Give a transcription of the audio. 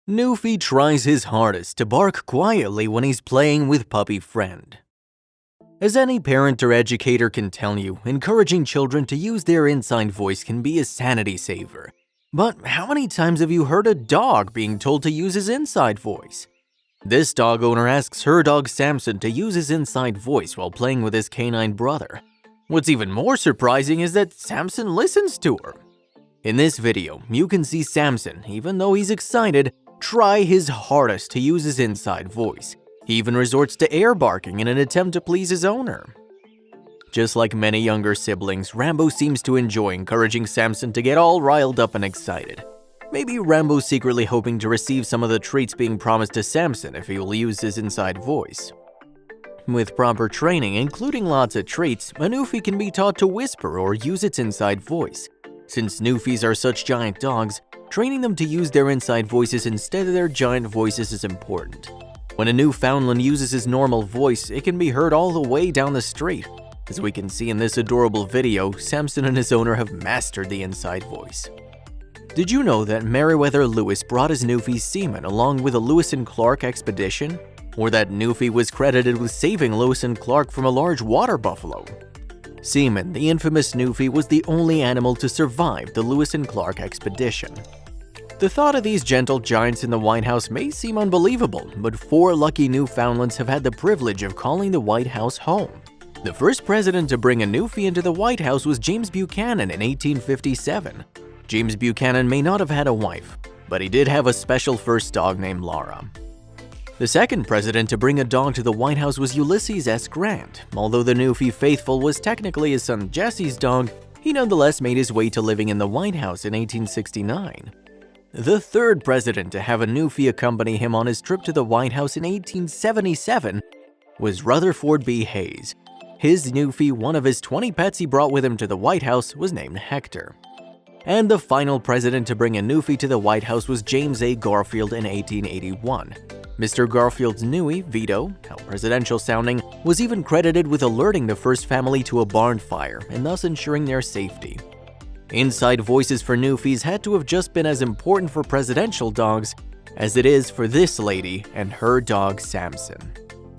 Newfie tries his hardest to bark quietly when he's playing with puppy friend. As any parent or educator can tell you, encouraging children to use their inside voice can be a sanity saver. But how many times have you heard a dog being told to use his inside voice? This dog owner asks her dog Samson to use his inside voice while playing with his canine brother. What's even more surprising is that Samson listens to her. In this video, you can see Samson, even though he's excited, try his hardest to use his inside voice. He even resorts to air barking in an attempt to please his owner. Just like many younger siblings, Rambo seems to enjoy encouraging Samson to get all riled up and excited. Maybe Rambo's secretly hoping to receive some of the treats being promised to Samson if he will use his inside voice. With proper training, including lots of treats, a Newfie can be taught to whisper or use its inside voice. Since Newfies are such giant dogs, training them to use their inside voices instead of their giant voices is important. When a Newfoundland uses his normal voice, it can be heard all the way down the street. As we can see in this adorable video, Samson and his owner have mastered the inside voice. Did you know that Meriwether Lewis brought his Newfie Seaman along with a Lewis and Clark expedition? Or that Newfie was credited with saving Lewis and Clark from a large water buffalo? Seaman, the infamous Newfie, was the only animal to survive the Lewis and Clark expedition. The thought of these gentle giants in the White House may seem unbelievable, but 4 lucky Newfoundlands have had the privilege of calling the White House home. The first president to bring a Newfie into the White House was James Buchanan in 1857. James Buchanan may not have had a wife, but he did have a special first dog named Laura. The second president to bring a dog to the White House was Ulysses S. Grant. Although the Newfie Faithful was technically his son Jesse's dog, he nonetheless made his way to living in the White House in 1869. The third president to have a Newfie accompany him on his trip to the White House in 1877 was Rutherford B. Hayes. His Newfie, one of his 20 pets he brought with him to the White House, was named Hector. And the final president to bring a Newfie to the White House was James A. Garfield in 1881. Mr. Garfield's Newie, Vito, how presidential sounding, was even credited with alerting the first family to a barn fire and thus ensuring their safety. Inside voices for Newfies had to have just been as important for presidential dogs as it is for this lady and her dog Samson.